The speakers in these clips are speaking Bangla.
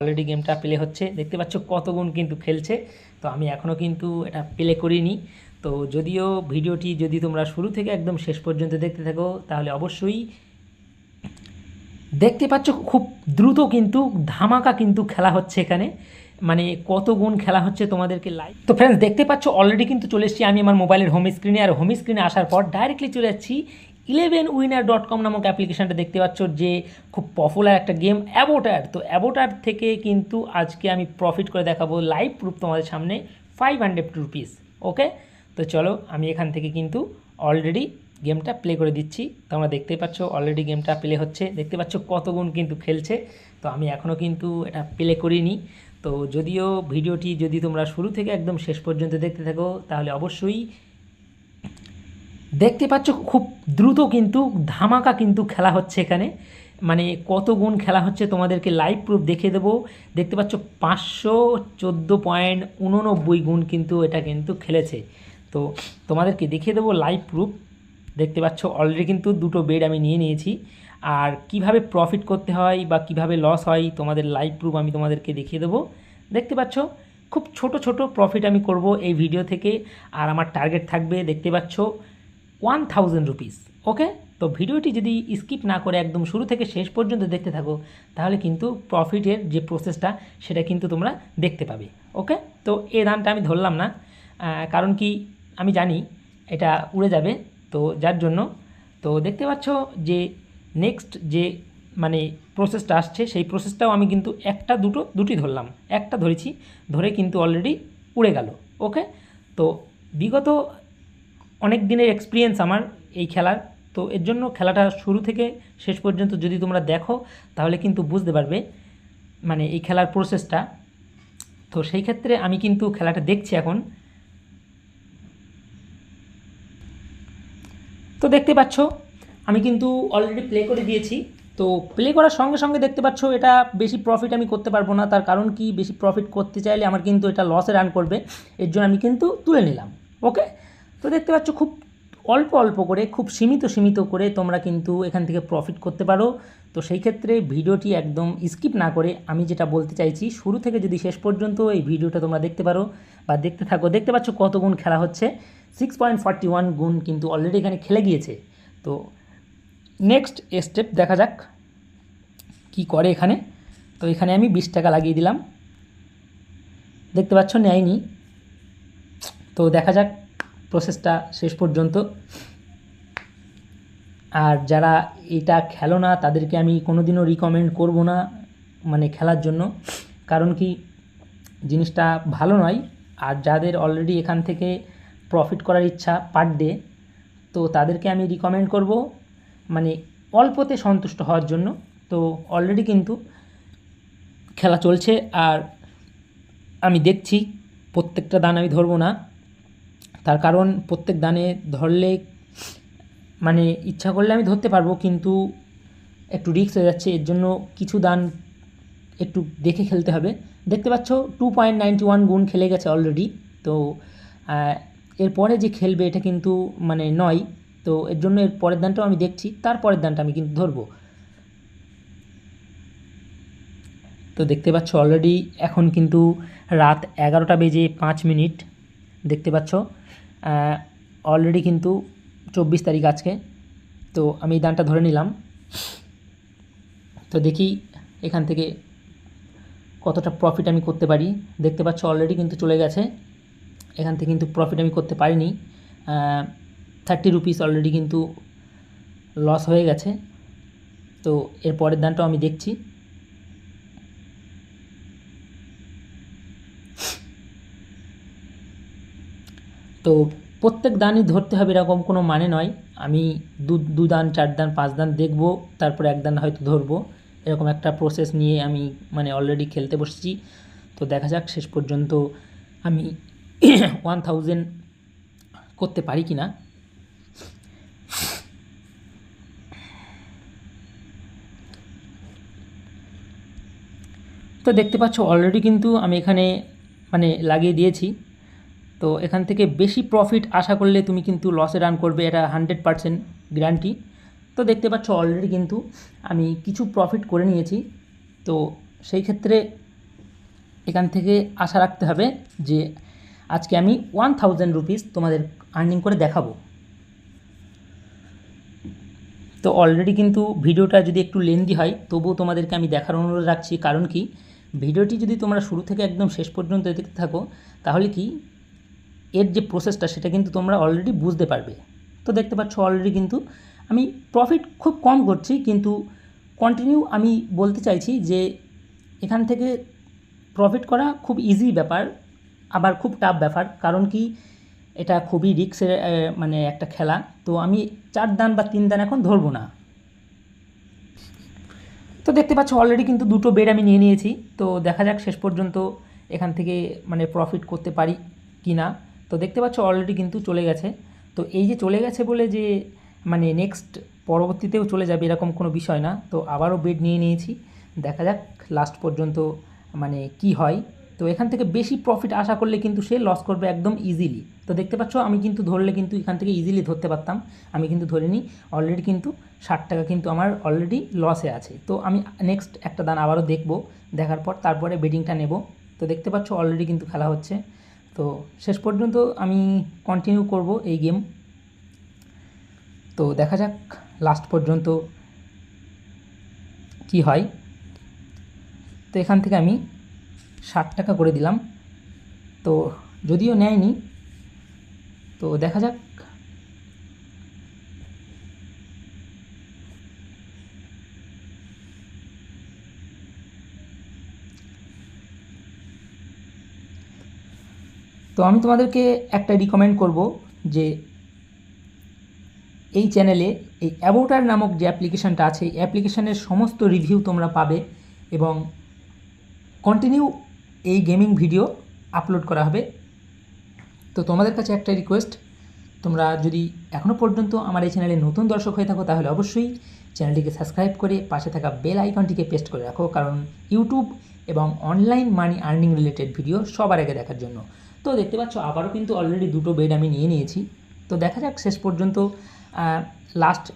অলরেডি গেমটা প্লে হচ্ছে, দেখতে পাচ্ছ কত গুণ কিন্তু খেলছে। তো আমি এখনও কিন্তু এটা প্লে করিনি। তো যদিও ভিডিওটি যদি তোমরা শুরু থেকে একদম শেষ পর্যন্ত দেখতে থাকো তাহলে অবশ্যই দেখতে পাচ্ছ খুব দ্রুত কিন্তু ধামাকা কিন্তু খেলা হচ্ছে এখানে, মানে কত গুণ খেলা হচ্ছে তোমাদেরকে লাইভ। তো ফ্রেন্ডস দেখতে পাচ্ছ অলরেডি কিন্তু চলে এসেছি আমি আমার মোবাইলের হোম স্ক্রিনে, আর হোম স্ক্রিনে আসার পর ডাইরেক্টলি চলে যাচ্ছি 11winner.com নামক অ্যাপ্লিকেশানটা। দেখতে পাচ্ছ যে খুব পপুলার একটা গেম অ্যাবোটার। তো অ্যাবোটার থেকে কিন্তু আজকে আমি প্রফিট করে দেখাবো লাইভ প্রুফ তোমাদের সামনে 500 রুপিস। ওকে, তো চলো আমি এখান থেকে কিন্তু অলরেডি গেমটা প্লে করে দিচ্ছি। তোমরা দেখতেই পাচ্ছ অলরেডি গেমটা প্লে হচ্ছে, দেখতে পাচ্ছ কত গুণ কিন্তু খেলছে। তো আমি এখনও কিন্তু এটা প্লে করিনি। তো যদিও ভিডিওটি যদি তোমরা শুরু থেকে একদম শেষ পর্যন্ত দেখতে থাকো তাহলে অবশ্যই দেখতে পাচ্ছ খুব দ্রুত কিন্তু ধামাকা কিন্তু খেলা হচ্ছে এখানে, মানে কত গুণ খেলা হচ্ছে তোমাদেরকে লাইভ প্রুফ দেখিয়ে দেবো। দেখতে পাচ্ছ 514.89 গুণ কিন্তু এটা কিন্তু খেলেছে। তো তোমাদেরকে দেখিয়ে দেবো লাইভ প্রুফ। দেখতে পাচ্ছ অলরেডি কিন্তু দুটো বেড আমি নিয়ে নিয়েছি, আর কিভাবে প্রফিট করতে হয় বা কিভাবে লস হয় তোমাদের লাইভ প্রুফ আমি তোমাদেরকে দেখিয়ে দেবো। দেখতে পাচ্ছ খুব ছোট ছোট প্রফিট আমি করব এই ভিডিও থেকে, আর আমার টার্গেট থাকবে দেখতে পাচ্ছ 1000 রুপিস। ওকে, তো ভিডিওটি যদি স্কিপ না করে একদম শুরু থেকে শেষ পর্যন্ত দেখতে থাকো তাহলে কিন্তু প্রফিটের যে প্রসেসটা সেটা কিন্তু তোমরা দেখতে পাবে। ওকে, তো এই দানটা আমি ধরলাম না, কারণ কি আমি জানি এটা উড়ে যাবে, তো যার জন্য। তো দেখতে পাচ্ছ যে নেক্সট যে মানে প্রসেসটা আসছে সেই প্রসেসটাও আমি কিন্তু দুটি ধরলাম, একটা ধরেছি, ধরে কিন্তু অলরেডি উড়ে গেল। ওকে, তো বিগত অনেক দিনের এক্সপিরিয়েন্স আমার এই খেলার, তো এর জন্য খেলাটা শুরু থেকে শেষ পর্যন্ত যদি তোমরা দেখো তাহলে কিন্তু বুঝতে পারবে মানে এই খেলার প্রসেসটা। তো সেই ক্ষেত্রে আমি কিন্তু খেলাটা দেখছি এখন। তো দেখতে পাচ্ছ আমি কিন্তু অলরেডি প্লে করে দিয়েছি। তো প্লে করার সঙ্গে সঙ্গে দেখতে পাচ্ছ এটা বেশি প্রফিট আমি করতে পারবো না, তার কারণ কি বেশি প্রফিট করতে চাইলে আমার কিন্তু এটা লসে রান করবে, এর জন্য আমি কিন্তু তুলে নিলাম। ওকে, তো দেখতে পাচ্ছ খুব অল্প অল্প করে খুব সীমিত করে তোমরা কিন্তু এখান থেকে প্রফিট করতে পারো। তো সেই ক্ষেত্রে ভিডিওটি একদম স্কিপ না করে আমি যেটা বলতে চাইছি শুরু থেকে যদি শেষ পর্যন্ত এই ভিডিওটা তোমরা দেখতে পারো বা দেখতে থাকো। দেখতে পাচ্ছ কত গুণ খেলা হচ্ছে, 6.41 গুণ কিন্তু অলরেডি এখানে খেলে গিয়েছে। তো নেক্সট স্টেপ দেখা যাক কি করে এখানে। তো এখানে আমি 20 টাকা লাগিয়ে দিলাম, দেখতে পাচ্ছ নেয়নি। তো দেখা যাক প্রসেসটা শেষ পর্যন্ত। আর যারা এটা খেলো না তাদেরকে আমি কোনো দিনও রিকমেন্ড করব না মানে খেলার জন্য, কারণ কি জিনিসটা ভালো নয়। আর যাদের অলরেডি এখান থেকে প্রফিট করার ইচ্ছা পার ডে, তো তাদেরকে আমি রিকমেন্ড করব মানে অল্পতে সন্তুষ্ট হওয়ার জন্য। তো অলরেডি কিন্তু খেলা চলছে আর আমি দেখছি, প্রত্যেকটা দান আমি ধরবো না, তার কারণ প্রত্যেক দানে ধরলে মানে ইচ্ছা করলে আমি ধরতে পারবো কিন্তু একটু রিস্ক হয়ে যাচ্ছে, এর জন্য কিছু দান একটু দেখে খেলতে হবে। দেখতে পাচ্ছ 2.91 গুণ খেলে গেছে অলরেডি। তো এরপরে যে খেলবে এটা কিন্তু মানে নয়, তো এর জন্য এর পরের দানটাও আমি দেখছি, তারপরের দানটা আমি কিন্তু ধরবো। তো দেখতে পাচ্ছ অলরেডি এখন কিন্তু রাত 11:05। দেখতে পাচ্ছ অলরেডি কিন্তু 24 তারিখ আজকে। তো আমি এই দানটা ধরে নিলাম। তো দেখি এখান থেকে কতটা প্রফিট আমি করতে পারি। দেখতে পাচ্ছ অলরেডি কিন্তু চলে গেছে, এখান থেকে কিন্তু প্রফিট আমি করতে পারিনি। 30 রুপিস অলরেডি কিন্তু লস হয়ে গেছে। তো এর পরের দানটাও আমি দেখছি। তো প্রত্যেক দানই ধরতে হবে এরকম কোনো মানে নয়, আমি দু দান 4 দান 5 দান দেখব, তারপরে এক দান হয়তো ধরবো, এরকম একটা প্রসেস নিয়ে আমি মানে অলরেডি খেলতে বসেছি। তো দেখা যাক শেষ পর্যন্ত আমি 1000 করতে পারি কি না। তো দেখতে পাচ্ছ অলরেডি কিন্তু আমি এখানে মানে লাগিয়ে দিয়েছি। তো এখান থেকে বেশি প্রফিট আশা করলে তুমি কিন্তু লসে রান করবে, এটা 100% গ্যারান্টি। তো দেখতে পাচ্ছ অলরেডি কিন্তু আমি কিছু প্রফিট করে নিয়েছি। তো সেই ক্ষেত্রে এখান থেকে আশা রাখতে হবে যে আজকে আমি 1000 রুপিস তোমাদের আর্নিং করে দেখাবো। তো অলরেডি কিন্তু ভিডিওটা যদি একটু লেন্দি হয় তবুও তোমাদেরকে আমি দেখার অনুরোধ রাখছি, কারণ কি ভিডিওটি যদি তোমরা শুরু থেকে একদম শেষ পর্যন্ত দেখতে থাকো তাহলে কি এর যে প্রসেসটা সেটা কিন্তু তোমরা অলরেডি বুঝতে পারবে। তো দেখতে পাচ্ছ অলরেডি কিন্তু আমি প্রফিট খুব কম করছি, কিন্তু কন্টিনিউ আমি বলতে চাইছি যে এখান থেকে প্রফিট করা খুব ইজি ব্যাপার, আবার খুব টাফ ব্যাপার, কারণ কি এটা খুবই রিস্কের মানে একটা খেলা। তো আমি 4 দান বা 3 দান এখন ধরবো না। তো দেখতে পাচ্ছ অলরেডি কিন্তু 2টো বেড আমি নিয়ে নিয়েছি। তো দেখা যাক শেষ পর্যন্ত এখান থেকে মানে প্রফিট করতে পারি কি না। তো দেখতে পাচ্ছ অলরেডি কিন্তু চলে গেছে। তো এই যে চলে গেছে বলে যে মানে নেক্সট পরবর্তীতেও চলে যাবে এরকম কোনো বিষয় না। তো আবারও বেড নিয়ে নিয়েছি, দেখা যাক লাস্ট পর্যন্ত মানে কি হয়। তো এখান থেকে বেশি প্রফিট আশা করলে কিন্তু সে লস করবে একদম ইজিলি। তো দেখতে পাচ্ছ আমি কিন্তু ধরলে কিন্তু এখান থেকে ইজিলি ধরতে পারতাম, আমি কিন্তু ধরিনি। অলরেডি কিন্তু 60 টাকা কিন্তু আমার অলরেডি লসে আছে। তো আমি নেক্সট একটা দান আবারও দেখব, দেখার পর তারপরে বেডিংটা নেব। তো দেখতে পাচ্ছ অলরেডি কিন্তু খেলা হচ্ছে। তো শেষ পর্যন্ত আমি কন্টিনিউ করব এই গেম। তো দেখা যাক লাস্ট পর্যন্ত কি হয়। তো এখান থেকে আমি 60 টাকা করে দিলাম, তো যদিও নেয়নি, তো দেখা যাক। তো আমি তোমাদেরকে একটা রিকমেন্ড করব যে এই চ্যানেলে এই অ্যাবোটার নামক যে অ্যাপ্লিকেশানটা আছে এই অ্যাপ্লিকেশানের সমস্ত রিভিউ তোমরা পাবে এবং কন্টিনিউ এই গেমিং ভিডিও আপলোড করা হবে। তো তোমাদের কাছে একটা রিকোয়েস্ট, তোমরা যদি এখনও পর্যন্ত আমার এই চ্যানেলে নতুন দর্শক হয়ে থাকো তাহলে অবশ্যই চ্যানেলটিকে সাবস্ক্রাইব করে পাশে থাকা বেল আইকনটিকে প্রেস করে রাখো, কারণ ইউটিউব এবং online money earning related video সবার আগে দেখার জন্য। তো দেখতে পাচ্ছ আবারও কিন্তু অলরেডি 2টো বেড আমি নিয়ে নিয়েছি। তো দেখা যাক শেষ পর্যন্ত লাস্ট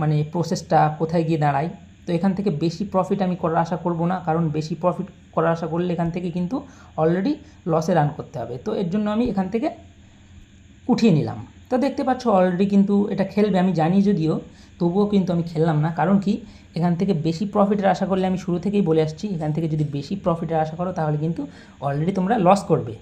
মানে প্রসেসটা কোথায় গিয়ে দাঁড়ায়। তো এখান থেকে বেশি প্রফিট আমি করার আশা করব না, কারণ বেশি প্রফিট করার আশা করলে এখান থেকে কিন্তু অলরেডি লসে রান করতে হবে। তো এর জন্য আমি এখান থেকে উঠিয়ে নিলাম। তো দেখতে পাচ্ছ অলরেডি কিন্তু এটা খেলবে আমি জানি যদিও, তবুও কিন্তু আমি খেললাম না, কারণ কি এখান থেকে বেশি প্রফিটের আশা করলে আমি শুরু থেকেই বলে আসছি এখান থেকে যদি বেশি প্রফিটের আশা করো তাহলে কিন্তু অলরেডি তোমরা লস করবে।